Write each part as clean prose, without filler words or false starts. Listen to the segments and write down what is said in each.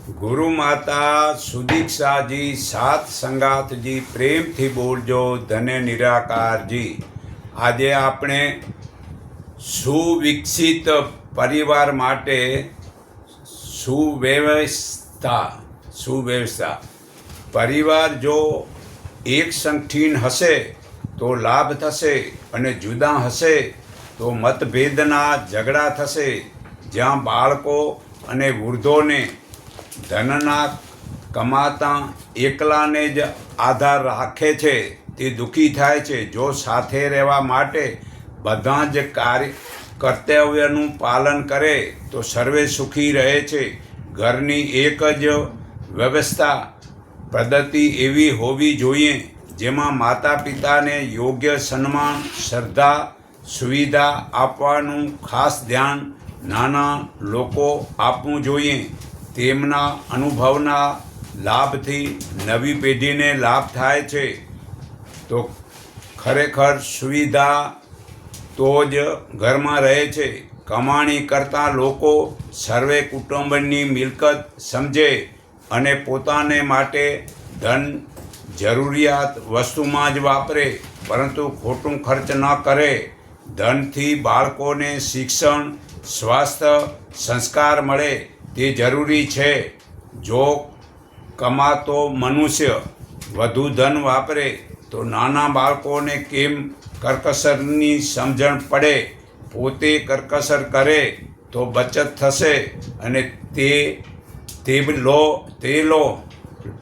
ગુરુ માતા સુદીક્ષાજી સાત સંગાતજી પ્રેમથી બોલજો ધન્ય નિરાકારજી. આજે આપણે સુવિકસિત પરિવાર માટે સુવ્યવસ્થા પરિવાર જો એક સંગઠીન હશે તો લાભ થશે અને જુદા હશે તો મતભેદના ઝઘડા થશે. જ્યાં બાળકો અને વૃદ્ધોને ધનના કમાતા એકલાને જ આધાર રાખે છે તે દુઃખી થાય છે. જો સાથે રહેવા માટે બધા જ કર્તવ્યનું પાલન કરે તો સર્વે સુખી રહે છે. ઘરની એક જ વ્યવસ્થા પદ્ધતિ એવી હોવી જોઈએ જેમાં માતા પિતાને યોગ્ય સન્માન, શ્રદ્ધા, સુવિધા આપવાનું ખાસ ધ્યાન નાના લોકો આપવું જોઈએ. તેમના અનુભવના લાભથી નવી પેઢીને લાભ થાય છે. તો ખરેખર સુવિધા તો જ ઘરમાં રહે છે. કમાણી કરતા લોકો સર્વે કુટુંબની મિલકત સમજે અને પોતાને માટે ધન જરૂરિયાત વસ્તુમાં જ વાપરે, પરંતુ ખોટું ખર્ચ ન કરે. ધનથી બાળકોને શિક્ષણ, સ્વાસ્થ્ય, સંસ્કાર મળે તે જરૂરી છે. જો કમાતો મનુષ્ય વધુ ધન વાપરે તો નાના બાળકોને કેમ કરકસરની સમજણ પડે. પોતે કરકસર કરે તો બચત થશે અને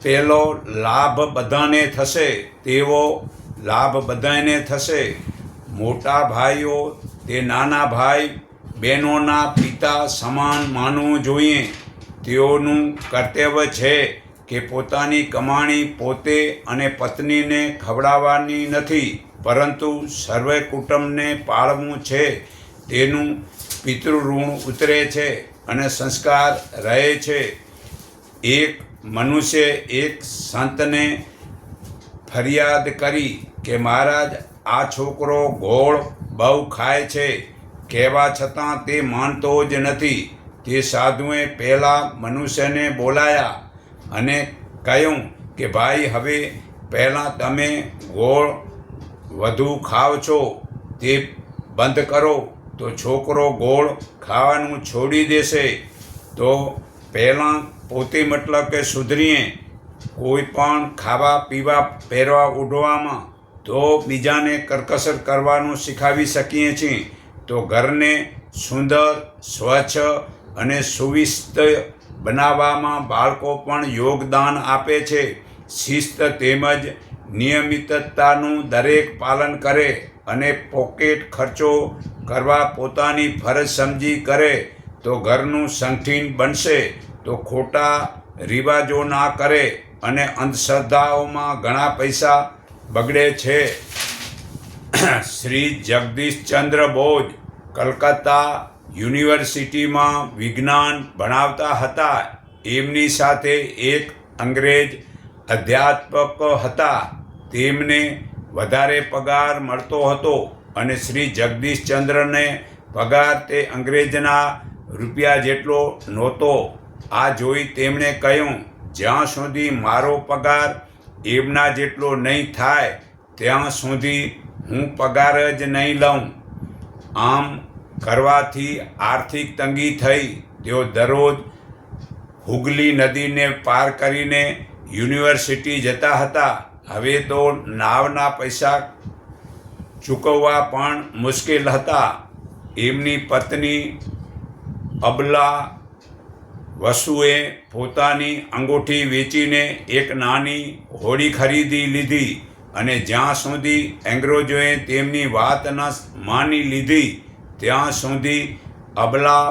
તેલો લાભ બધાને થશે. તેવો લાભ બધાને થશે. મોટા ભાઈઓ તે નાના ભાઈ બહેનોના પિતા સમાન માનવું જોઈએ. તેઓનું કર્તવ્ય છે કે પોતાની કમાણી પોતે અને પત્નીને ખવડાવવાની નથી, પરંતુ સર્વે કુટુંબને પાળવું છે. તેનું પિતૃઋણ ઉતરે છે અને સંસ્કાર રહે છે. એક મનુષ્ય એક સંતને ફરિયાદ કરી કે મહારાજ, આ છોકરો ગોળ બહુ ખાય છે. કહેવા છતાં તે માનતો જ નથી. તે સાધુએ પહેલાં મનુષ્યને બોલાયા અને કહ્યું કે ભાઈ, હવે પહેલાં તમે ગોળ વધુ ખાવ છો તે બંધ કરો તો છોકરો ગોળ ખાવાનું છોડી દેશે. તો પહેલાં પોતે મતલબ કે સુધરીએ. કોઈ પણ ખાવા પીવા, પહેરવા ઉડવામાં તો બીજાને કરકસર કરવાનું શીખવી શકીએ છીએ. તો ઘરને સુંદર, સ્વચ્છ અને સુવિસ્ત બનાવવામાં બાળકો પણ યોગદાન આપે છે. શિસ્ત તેમજ નિયમિતતાનું દરેક પાલન કરે અને પોકેટ ખર્ચો કરવા પોતાની ફરજ સમજી કરે તો ઘરનું સંગઠીન બનશે. તો ખોટા રિવાજો ના કરે અને અંધશ્રદ્ધાઓમાં ઘણા પૈસા બગડે છે. શ્રી જગદીશચંદ્ર બોઝ કલકત્તા યુનિવર્સિટીમાં વિજ્ઞાન ભણાવતા હતા. એમની સાથે એક અંગ્રેજ અધ્યાપક હતા. તેમને વધારે પગાર મળતો હતો અને શ્રી જગદીશચંદ્રને પગાર તે અંગ્રેજના રૂપિયા જેટલો નહોતો. આ જોઈ તેમણે કહ્યું, જ્યાં સુધી મારો પગાર એમના જેટલો નહીં થાય ત્યાં સુધી હું પગાર જ નહીં લઉં. આમ કરવાથી આર્થિક તંગી થઈ. તેઓ દરરોજ હુગલી નદીને પાર કરીને યુનિવર્સિટી જતા હતા. હવે તો નાવના પૈસા ચૂકવવા પણ મુશ્કેલ હતા. એમની પત્ની અબલા વસુએ પોતાની અંગૂઠી વેચીને એક નાની હોડી ખરીદી લીધી અને જ્યાં સુધી અંગ્રેજોએ તેમની વાત ન માની લીધી ત્યાં સુધી અબલા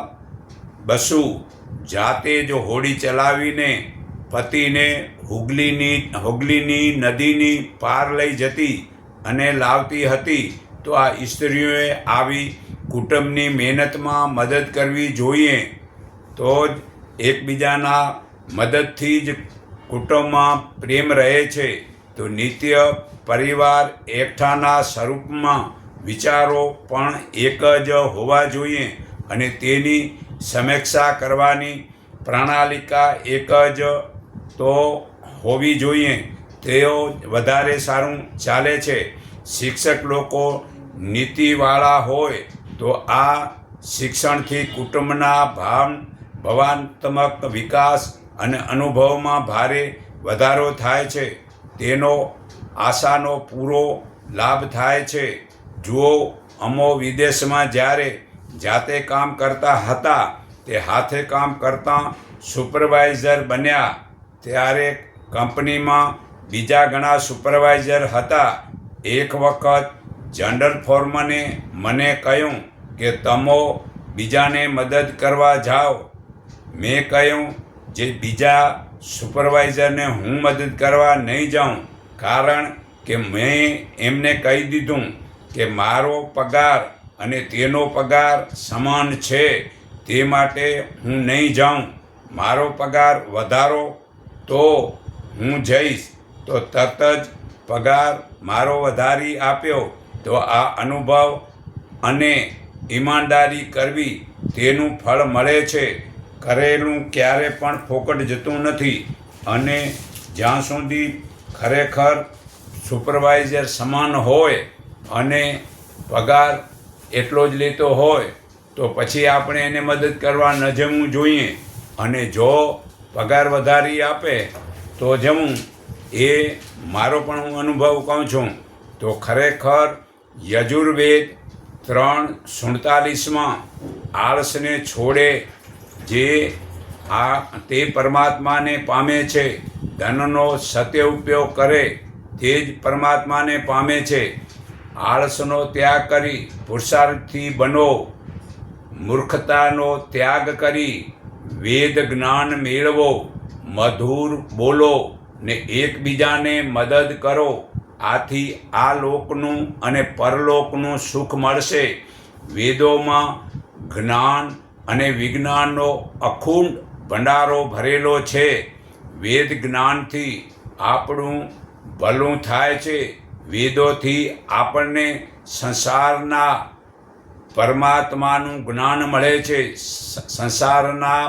બસુ જાતે જ હોડી ચલાવીને પતિને હુગલીની નદીની પાર લઈ જતી અને લાવતી હતી. તો આ સ્ત્રીઓએ આવી કુટુંબની મહેનતમાં મદદ કરવી જોઈએ. તો જ એકબીજાના મદદથી જ કુટુંબમાં પ્રેમ રહે છે. તો નિત્ય પરિવાર એકઠાના સ્વરૂપમાં વિચારો પણ એક જ હોવા જોઈએ અને તેની સમીક્ષા કરવાની પ્રણાલિકા એક જ તો હોવી જોઈએ તેઓ વધારે સારું ચાલે છે. શિક્ષક લોકો નીતિવાળા હોય તો આ શિક્ષણથી કુટુંબના ભાવનાત્મક વિકાસ અને અનુભવમાં ભારે વધારો થાય છે. તેનો આશાનો પૂરો લાભ થાય છે. જુઓ, અમો વિદેશમાં જ્યારે જાતે કામ કરતા હતા તે હાથે કામ કરતાં સુપરવાઇઝર બન્યા ત્યારે કંપનીમાં બીજા ઘણા સુપરવાઇઝર હતા. એક વખત જનરલ ફોરમને મને કહ્યું કે તમો બીજાને મદદ કરવા જાઓ. મેં કહ્યું જે બીજા સુપરવાઇઝરને હું મદદ કરવા નહીં જાઉં, કારણ કે મેં એમને કહી દીધું કે મારો પગાર અને તેનો પગાર સમાન છે, તે માટે હું નહીં જાઉં. મારો પગાર વધારો તો હું જઈશ. તો તરત જ પગાર મારો વધારી આપ્યો. તો આ અનુભવ અને ઈમાનદારી કરવી તેનું ફળ મળે છે. કરેલું ક્યારે પણ ફોકટ જતું નથી. અને જ્યાં સુધી ખરેખર સુપરવાઇઝર સમાન હોય અને પગાર એટલો જ લેતો હોય તો પછી આપણે એને મદદ કરવા ન જવું જોઈએ. અને જો પગાર વધારી આપે તો જવું. એ મારો પણ હું અનુભવ કહું છું. તો ખરેખર યજુર્વેદ 3:47 આળસને છોડે જે તે પરમાત્માને પામે છે. ધનનો સત્ય ઉપયોગ કરે તે જ પરમાત્માને પામે છે. આળસનો ત્યાગ કરી પુરુષાર્થી બનો. મૂર્ખતાનો ત્યાગ કરી વેદ જ્ઞાન મેળવો. મધુર બોલો ને એકબીજાને મદદ કરો. આથી આ લોકનું અને પરલોકનું સુખ મળશે. વેદોમાં જ્ઞાન અને વિજ્ઞાનનો અખૂટ ભંડારો ભરેલો છે. વેદ જ્ઞાનથી આપણું ભલું થાય છે. વેદોથી આપણને સંસારના પરમાત્માનું જ્ઞાન મળે છે. સંસારના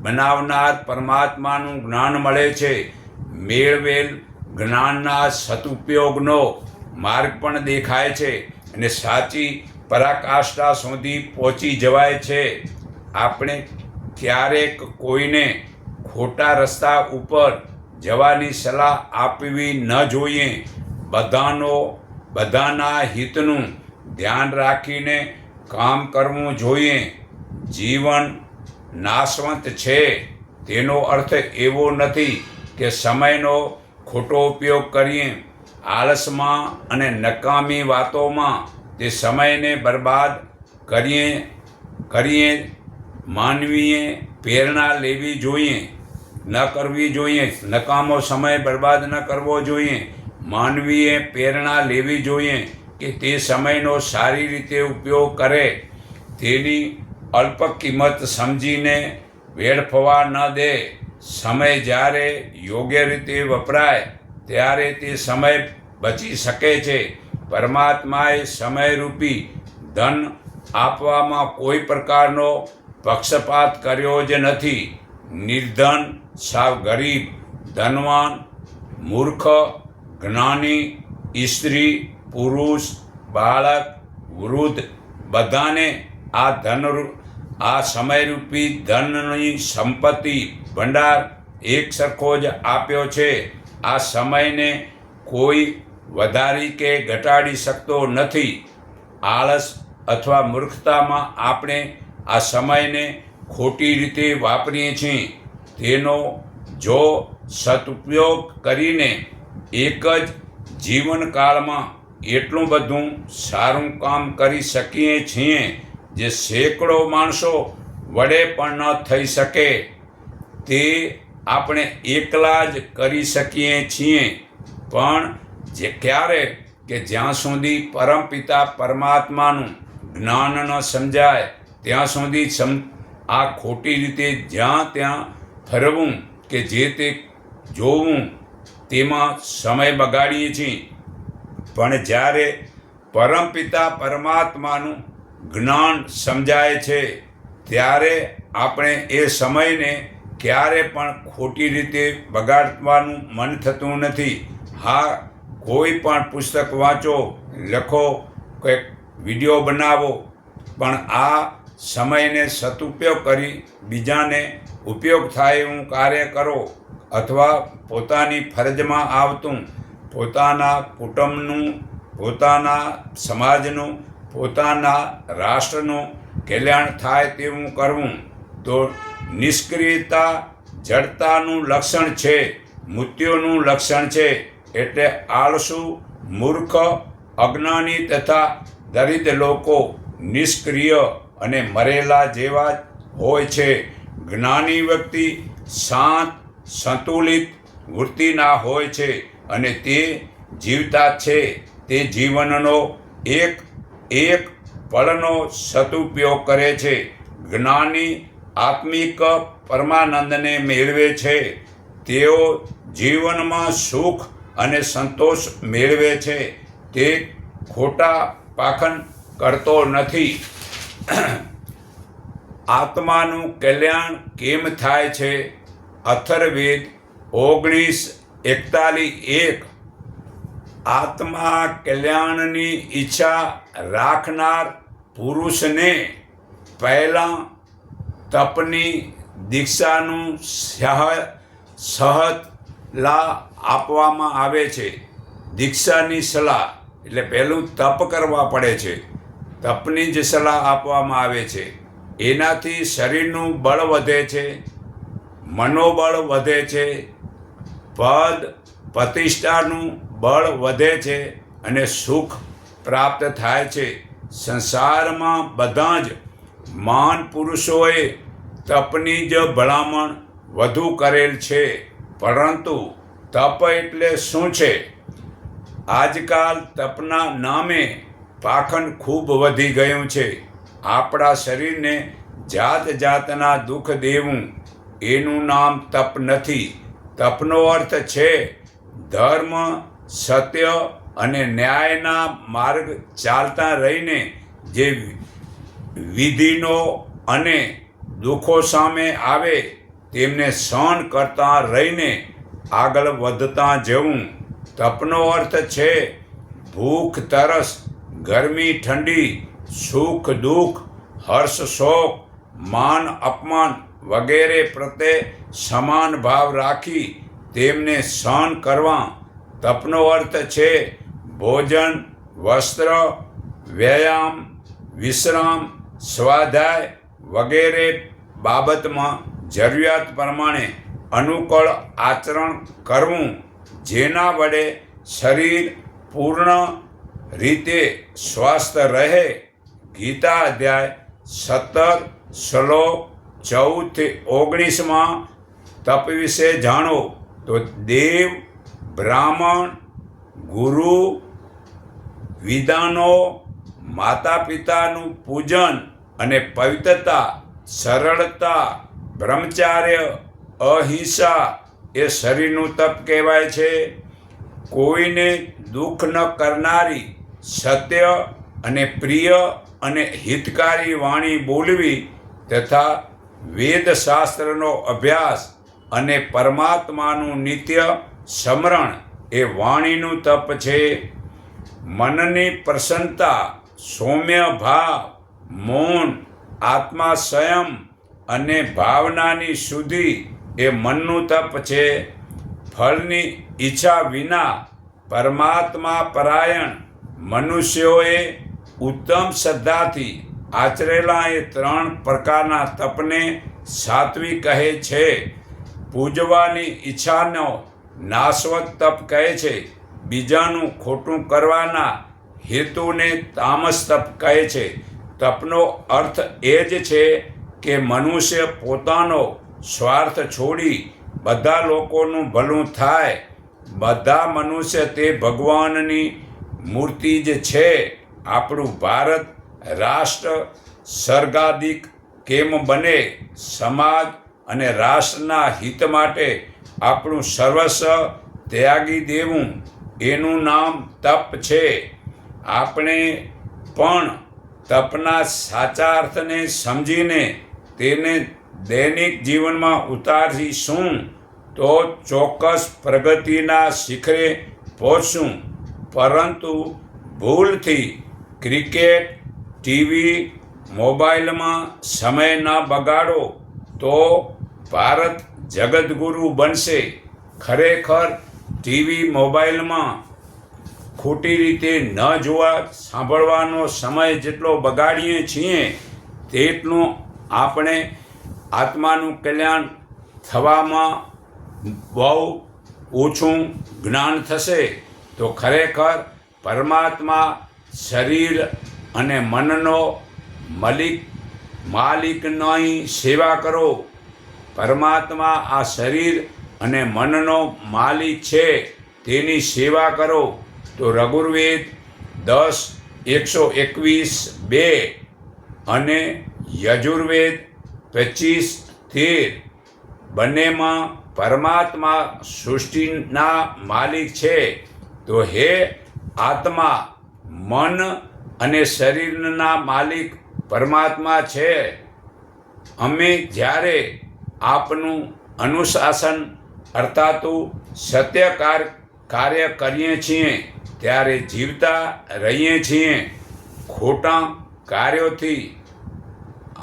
બનાવનાર પરમાત્માનું જ્ઞાન મળે છે. મેળવેલ જ્ઞાનના સદુપયોગનો માર્ગ પણ દેખાય છે અને સાચી પરાકાષ્ઠા સુધી પહોંચી જવાય છે. આપણે ક્યારેક કોઈને ખોટા રસ્તા ઉપર જવાની સલાહ આપવી ન જોઈએ. બધાના હિતનું ધ્યાન રાખીને કામ કરવું જોઈએ. જીવન નાશવંત છે તેનો અર્થ એવો નથી કે સમયનો ખોટો ઉપયોગ કરીએ. આળસમાં અને નકામી વાતોમાં તે સમયને બરબાદ કરીએ. માનવીએ પ્રેરણા લેવી જોઈએ, ન કરવી જોઈએ. નકામો સમય બરબાદ ન કરવો જોઈએ. માનવીએ પ્રેરણા લેવી જોઈએ કે તે સમયનો સારી રીતે ઉપયોગ કરે. તેની અલ્પ કિંમત સમજીને વેડફવા ન દે. સમય જ્યારે યોગ્ય રીતે વપરાય ત્યારે તે સમય બચી શકે છે. પરમાત્માએ સમયરૂપી ધન આપવામાં કોઈ પ્રકારનો પક્ષપાત કર્યો જ નથી. નિર્ધન, સાવ ગરીબ, ધનવાન, મૂર્ખ, જ્ઞાની, સ્ત્રી, પુરુષ, બાળક, વૃદ્ધ બધાને આ સમયરૂપી ધનની સંપત્તિ ભંડાર એક સરખો જ આપ્યો છે. આ સમયને કોઈ વધારી કે ઘટાડી શકતો નથી. આળસ અથવા મૂર્ખતામાં આપણે આ સમયને ખોટી રીતે વાપરીએ છીએ. તેનો જો સદુપયોગ કરીને એક જ જીવનકાળમાં એટલું બધું સારું કામ કરી શકીએ છીએ જે સેંકડો માણસો વડે પણ ન થઈ શકે. તે આપણે એકલા જ કરી શકીએ છીએ. પણ ક્યારે કે જ્યાં સુધી પરમપિતા પરમાત્માનું જ્ઞાન ન સમજાય ત્યાં સુધી આ ખોટી રીતે જ્યાં ત્યાં ફરવું કે જે તે જોવું તેમાં સમય બગાડીએ છીએ. પણ જ્યારે પરમપિતા પરમાત્માનું જ્ઞાન સમજાય છે ત્યારે આપણે એ સમયને ક્યારે પણ ખોટી રીતે બગાડવાનું મન થતું નથી. હા, કોઈ પણ પુસ્તક વાંચો, લખો, કંઈક વિડીયો બનાવો, પણ આ સમયને સદુપયોગ કરી બીજાને ઉપયોગ થાય એવું કાર્ય કરો, અથવા પોતાની ફરજમાં આવતું પોતાના કુટુંબનું, પોતાના સમાજનું, પોતાના રાષ્ટ્રનું કલ્યાણ થાય તેવું કરવું. તો નિષ્ક્રિયતા જડતાનું લક્ષણ છે, મૃત્યુનું લક્ષણ છે. એટલે આળસુ, મૂર્ખ, અજ્ઞાની તથા દરિદ્ર લોકો નિષ્ક્રિય અને મરેલા જેવા જ હોય છે. જ્ઞાની વ્યક્તિ શાંત, સંતુલિત વૃત્તિના હોય છે અને તે જીવતા છે. તે જીવનનો એક એક પળનો સદુપયોગ કરે છે. જ્ઞાની આત્મિક પરમાનંદને મેળવે છે. તેઓ જીવનમાં સુખ અને સંતોષ મેળવે છે. તે ખોટા પાખંડ કરતો નથી. આત્માનું કલ્યાણ કેમ થાય છે? અથર્વવેદ 19:41. આત્મા કલ્યાણની ઈચ્છા રાખનાર પુરુષને પહેલાં તપની દીક્ષાનું સલાહ આપવામાં આવે છે. દીક્ષાની સલાહ એટલે પહેલું તપ કરવા પડે છે. તપની જ સલાહ આપવામાં આવે છે. એનાથી શરીરનું બળ વધે છે, મનોબળ વધે છે, પદ પ્રતિષ્ઠાનું બળ વધે છે અને સુખ પ્રાપ્ત થાય છે. સંસારમાં બધા જ મહાન પુરુષોએ તપની જ ભલામણ વધુ કરેલ છે. પરંતુ તપ એટલે શું છે? આજકાલ તપના નામે પાખંડ ખૂબ વધી ગયું છે. આપણા શરીરને જાત જાતના દુઃખ દેવું, એનું નામ તપ નથી. તપનો અર્થ છે ધર્મ, સત્ય અને ન્યાયના માર્ગ ચાલતા રહીને જે વિધિનો અને દુઃખો સામે આવે તેમને સહન કરતા રહીને આગળ વધતા જવું. તપનો અર્થ છે ભૂખ તરસ, ગરમી ઠંડી, સુખ દુઃખ, હર્ષ શોક, માન અપમાન વગેરે પ્રત્યે સમાન ભાવ રાખી તેમને સહન કરવા. તપનો અર્થ છે ભોજન, વસ્ત્ર, વ્યાયામ, વિશ્રામ, સ્વાધ્યાય વગેરે બાબતમાં જરૂરિયાત પ્રમાણે અનુકૂળ આચરણ કરવું, જેના વડે શરીર પૂર્ણ રીતે સ્વસ્થ રહે. ગીતા અધ્યાય 17 શ્લોક 14-19 તપ વિશે જાણો તો દેવ, બ્રાહ્મણ, ગુરુ, વિદ્વાનો, માતા પિતાનું પૂજન અને પવિત્રતા, સરળતા, બ્રહ્મચાર્ય, અહિંસા એ શરીરનું તપ કહેવાય છે. કોઈને દુઃખ ન કરનારી, સત્ય અને પ્રિય અને હિતકારી વાણી બોલવી તથા વેદશાસ્ત્રનો અભ્યાસ અને પરમાત્માનું નિત્ય સ્મરણ એ વાણીનું તપ છે. મનની પ્રસન્નતા, સૌમ્ય ભાવ, મૌન, આત્મા સંયમ અને ભાવનાની શુદ્ધિ એ મનનું તપ છે. ફળની ઈચ્છા વિના પરમાત્મા પરાયણ મનુષ્યોએ ઉત્તમ શ્રદ્ધાથી આચરેલા એ 3 પ્રકારના તપને સાત્વિક કહે છે. પૂજવાની ઈચ્છાનો નાશવત તપ કહે છે. બીજાનું ખોટું કરવાના હેતુને તામસ તપ કહે છે. તપનો અર્થ એ જ છે કે મનુષ્ય પોતાનો સ્વાર્થ છોડી બધા લોકોનું ભલું થાય. બધા મનુષ્ય તે ભગવાનની મૂર્તિ જ છે. આપણું ભારત રાષ્ટ્ર સ્વર્ગાધિક કેમ બને? સમાજ અને રાષ્ટ્રના હિત માટે આપણું સર્વસ્વ ત્યાગી દેવું, એનું નામ તપ છે. આપણે પણ તપના સાચા અર્થને સમજીને તેને દૈનિક જીવનમાં ઉતારીશું તો ચોક્કસ પ્રગતિના શિખરે પહોંચશું. પરંતુ ભૂલથી ક્રિકેટ, ટીવી, મોબાઈલમાં સમય ન બગાડો તો ભારત જગતગુરુ બનશે. ખરેખર ટીવી, મોબાઈલમાં ખોટી રીતે ન જોવા સાંભળવાનો સમય જેટલો બગાડીએ છીએ તેટલું આપણે આત્માનું કલ્યાણ થવામાં બહુ ઓછું જ્ઞાન થશે. તો ખરેખર પરમાત્મા શરીર અને મનનો માલિકની સેવા કરો. પરમાત્મા આ શરીર અને મનનો માલિક છે, તેની સેવા કરો. તો રઘુર્વેદ 10:121-2 અને યજુર્વેદ 25:13 બંનેમાં પરમાત્મા સૃષ્ટિના માલિક છે. તો હે આત્મા, મન અને શરીરના માલિક પરમાત્મા છે. અમે જ્યારે આપનું અનુશાસન અર્થાત સત્ય કાર્ય કરીએ છીએ ત્યારે જીવતા રહીએ છીએ. ખોટા કાર્યોથી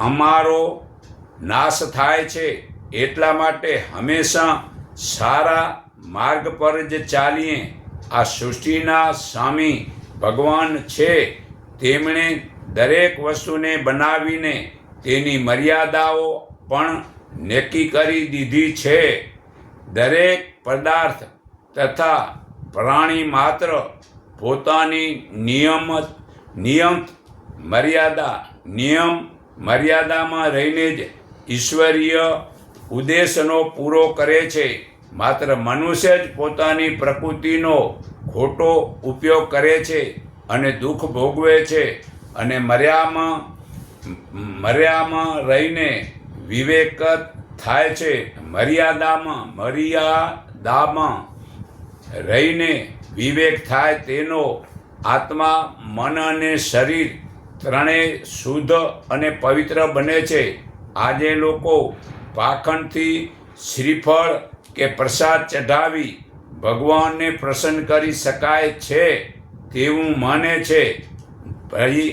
અમારો નાશ થાય છે. એટલા માટે હંમેશા સારા માર્ગ પર જ ચાલીએ. આ સૃષ્ટિના સ્વામી ભગવાન છે. તેમણે દરેક વસ્તુને બનાવીને તેની મર્યાદાઓ પણ નક્કી કરી દીધી છે. દરેક પદાર્થ તથા પ્રાણી માત્ર પોતાની નિયમ મર્યાદામાં રહીને જ ઈશ્વરીય ઉદ્દેશનો પૂરો કરે છે. માત્ર મનુષ્ય જ પોતાની પ્રકૃતિનો ખોટો ઉપયોગ કરે છે અને દુઃખ ભોગવે છે. અને મર્યાદામાં રહીને વિવેક થાય છે. મર્યાદામાં રહીને વિવેક થાય તેનો આત્મા, મન અને શરીર ત્રણેય શુદ્ધ અને પવિત્ર બને છે. આજે લોકો પાખંડથી શ્રીફળ કે પ્રસાદ ચઢાવી ભગવાનને પ્રસન્ન કરી શકાય છે તેવું માને છે. ભાઈ,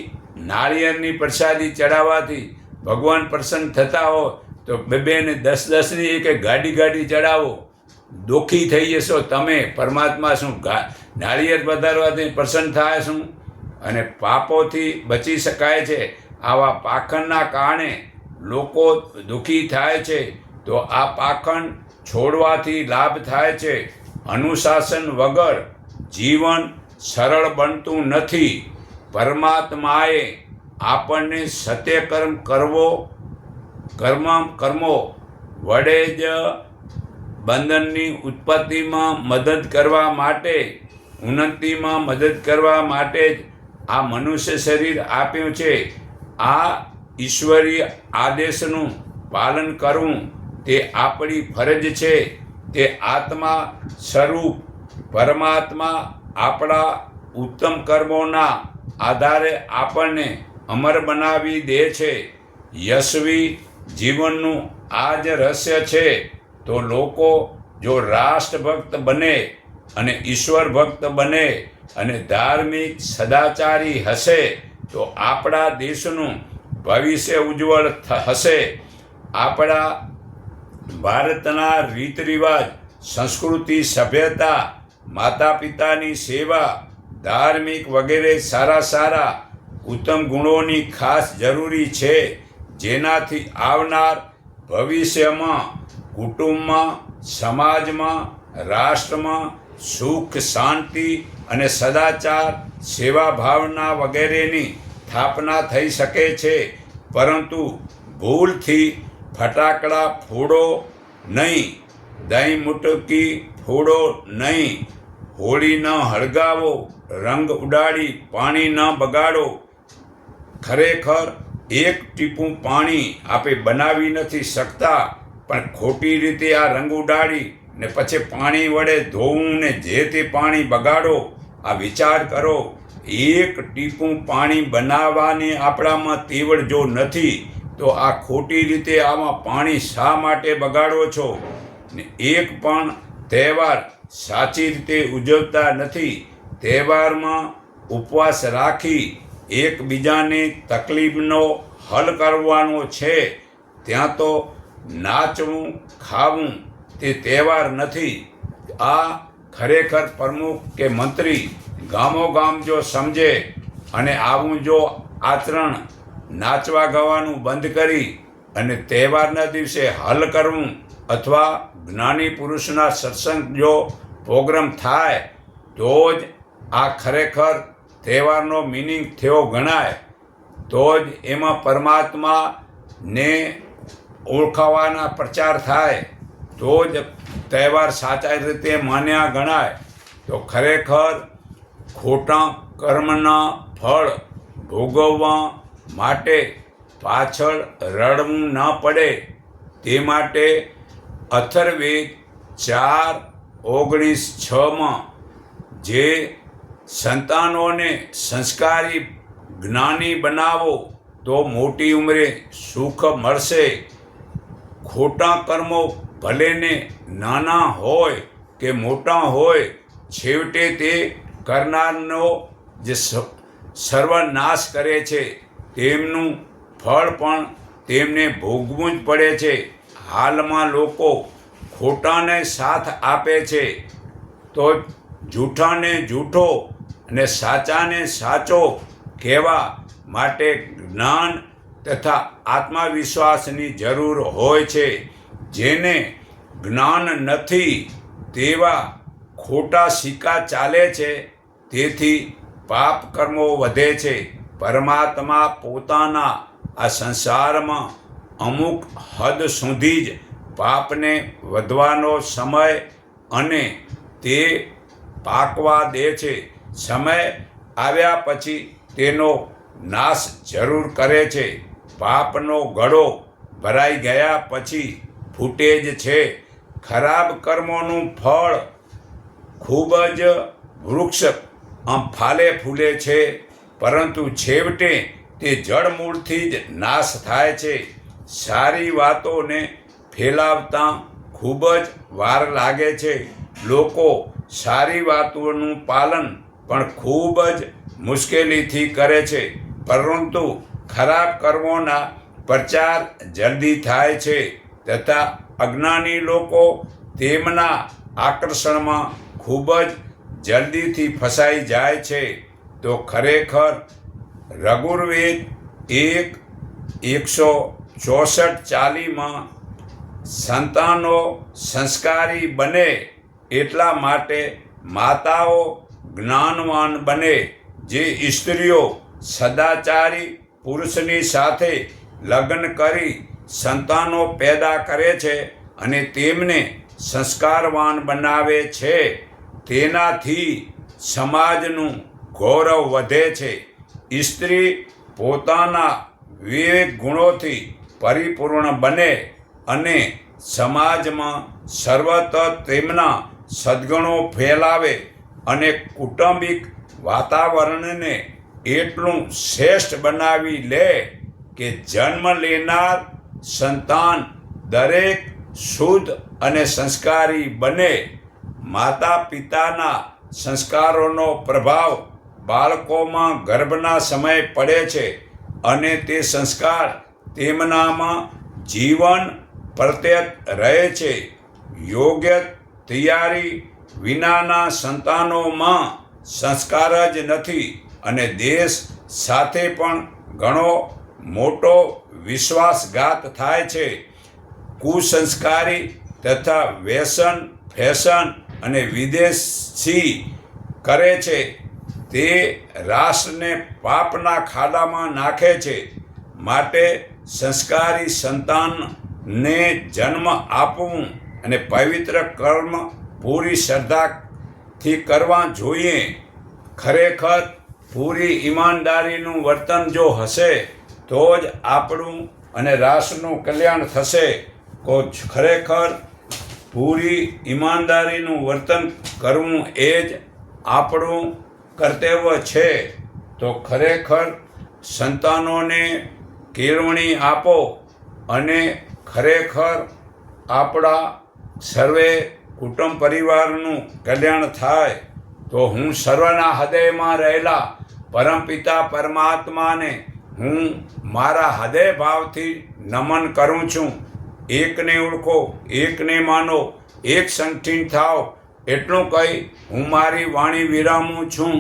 નાળિયેરની પ્રસાદી ચડાવવાથી ભગવાન પ્રસન્ન થતા હોય તો 2 ને 10-10ની એક ગાડી ચડાવો, દુઃખી થઈ જશો તમે. પરમાત્મા શું નાળિયેર પધારવાથી પ્રસન્ન થાય શું? અને પાપોથી બચી શકાય છે. આવા પાખંડના કારણે લોકો દુઃખી થાય છે. તો આ પાખંડ છોડવાથી લાભ થાય છે. અનુશાસન વગર જીવન સરળ બનતું નથી. પરમાત્માએ આપણને સત્યકર્મ કર્મો વડે જ બંધનની ઉત્પત્તિમાં મદદ કરવા માટે, ઉન્નતિમાં મદદ કરવા માટે જ આ મનુષ્ય શરીર આપ્યું છે. આ ઈશ્વરીય આદેશનું પાલન કરવું તે આપણી ફરજ છે. તે આત્મા સ્વરૂપ પરમાત્મા આપણા ઉત્તમ કર્મોના આધારે આપણને અમર બનાવી દે છે. યશવી જીવનનું આ જ રહસ્ય છે. તો લોકો જો રાષ્ટ્રભક્ત બને અને ઈશ્વર ભક્ત બને અને ધાર્મિક સદાચારી હશે તો આપણા દેશનું ભવિષ્ય ઉજ્જવળ હશે. આપણા ભારતના રીત રિવાજ, સંસ્કૃતિ, સભ્યતા, માતા પિતાની સેવા, ધાર્મિક વગેરે સારા ઉત્તમ ગુણોની ખાસ જરૂરી છે. જેનાથી આવનાર ભવિષ્યમાં કુટુંબમાં, સમાજમાં, રાષ્ટ્રમાં સુખ, શાંતિ અને સદાચાર, સેવા ભાવના વગેરેની સ્થાપના થઈ શકે છે. પરંતુ ભૂલથી ફટાકડા ફોડો નહીં, દહીં મુટકી ફોડો નહીં, હોળી ન હળગાવો, રંગ ઉડાડી પાણી ન બગાડો. ખરેખર એક ટીપું પાણી આપણે બનાવી નથી શકતા, પણ ખોટી રીતે આ રંગ ઉડાડી ને પછી પાણી વડે ધોવું ને જે તે પાણી બગાડો. આ વિચાર કરો, એક ટીપું પાણી બનાવવાની આપણામાં તેવડ જો નથી તો આ ખોટી રીતે આમાં પાણી શા માટે બગાડો છો ને એક પણ તહેવાર સાચી રીતે ઉજવતા નથી. તહેવારમાં ઉપવાસ રાખી એકબીજાની તકલીફનો હલ કરવાનો છે. ત્યાં તો નાચવું ખાવું તે તહેવાર નથી. આ ખરેખર પ્રમુખ કે મંત્રી ગામોગામ જો સમજે અને આવું જો આચરણ નાચવા ગાવાનું બંધ કરી અને તહેવારના દિવસે હલ કરવું અથવા જ્ઞાની પુરુષના સત્સંગ જો પ્રોગ્રામ થાય તો જ આ ખરેખર તહેવારનો મિનિંગ થયો ગણાય. તો જ એમાં પરમાત્માને ઓળખાવાના પ્રચાર થાય. તો જ તહેવાર સાચા રીતે માન્યા ગણાય. તો ખરેખર ખોટા કર્મના ફળ ભોગવવા માટે પાછળ રડવું ન પડે તે માટે અથર્વવેદ 4:19-6 જે સંતાનોને સંસ્કારી જ્ઞાની બનાવો તો મોટી ઉંમરે સુખ મળશે. ખોટા કર્મો ભલેને નાના હોય કે મોટા હોય, છેવટે તે કરનારનો જે સર્વનાશ કરે છે તેમનું ફળ પણ તેમને ભોગવું જ પડે છે. હાલમાં લોકો ખોટાને સાથ આપે છે તો જૂઠાને જૂઠો અને સાચાને સાચો કહેવા માટે જ્ઞાન તથા આત્મવિશ્વાસની જરૂર હોય છે. જેને જ્ઞાન નથી તેવા ખોટા સિક્કા ચાલે છે. તેથી પાપ કર્મો વધે છે. પરમાત્મા પોતાના આ સંસારમાં અમુક હદ સુધી જ પાપને વધવાનો સમય અને તે પાકવા દે છે. સમય આવ્યા પછી તેનો નાશ જરૂર કરે છે. પાપનો ગળો ભરાઈ ગયા પછી ફૂટે જ છે. ખરાબ કર્મોનું ફળ ખૂબ જ વૃક્ષ ફાલે ફૂલે છે, પરંતુ છેવટે તે જળમૂળથી જ નાશ થાય છે. સારી વાતોને ફેલાવતા ખૂબ જ વાર લાગે છે. લોકો સારી વાતોનું પાલન પણ ખૂબ જ મુશ્કેલીથી કરે છે, પરંતુ ખરાબ કર્મોના પ્રચાર જલ્દી થાય છે તથા અજ્ઞાની લોકો તેમના આકર્ષણમાં ખૂબ જ જલ્દીથી ફસાઈ જાય છે. તો ખરેખર યજુર્વેદ 1:164-40 સંતાનો સંસ્કારી બને એટલા માટે માતાઓ જ્ઞાનવાન બને. જે સ્ત્રીઓ સદાચારી પુરુષની સાથે લગ્ન કરી સંતાનો પેદા કરે છે અને તેમને સંસ્કારવાન બનાવે છે, તેનાથી સમાજનું ગૌરવ વધે છે. સ્ત્રી પોતાના વિવેક ગુણોથી પરિપૂર્ણ બને અને સમાજમાં સર્વત્ર તેમના સદ્ગુણો ફેલાવે અને કૌટુંબિક વાતાવરણને એટલું શ્રેષ્ઠ બનાવી લે કે જન્મ લેનાર સંતાન દરેક શુદ્ધ અને સંસ્કારી બને. માતા પિતાના સંસ્કારોનો પ્રભાવ બાળકોમાં ગર્ભના સમયે પડે છે અને તે સંસ્કાર તેમનામાં જીવન પ્રત્યત રહે છે. યોગ્ય તૈયારી વિનાના સંતાનોમાં સંસ્કાર જ નથી અને દેશ સાથે પણ ઘણો મોટો વિશ્વાસઘાત થાય છે. કુસંસ્કારી તથા વ્યસન ફેશન અને વિદેશી કરે છે તે રાષ્ટ્રને પાપના ખાડામાં નાખે છે. માટે સંસ્કારી સંતાનને જન્મ આપવું અને પવિત્ર કર્મ પૂરી શ્રદ્ધાથી કરવા જોઈએ. ખરેખર પૂરી ઈમાનદારીનું વર્તન જો હશે તો જ આપણું અને રાષ્ટ્રનું કલ્યાણ થશે. ખરેખર પૂરી ઈમાનદારીનું વર્તન કરવું એ જ આપણું કર્તવ્ય છે. તો ખરેખર સંતાનોને કેળવણી આપો અને ખરેખર આપણા સર્વે કુટુંબ પરિવારનું કલ્યાણ થાય. તો હું સર્વના હૃદયમાં રહેલા પરમપિતા પરમાત્માને હું મારા હૃદય ભાવથી નમન કરું છું. એકને ઓળખો, એકને માનો, એક સંગઠિત થાવ, એટલું કહી હું મારી વાણી વિરામું છું.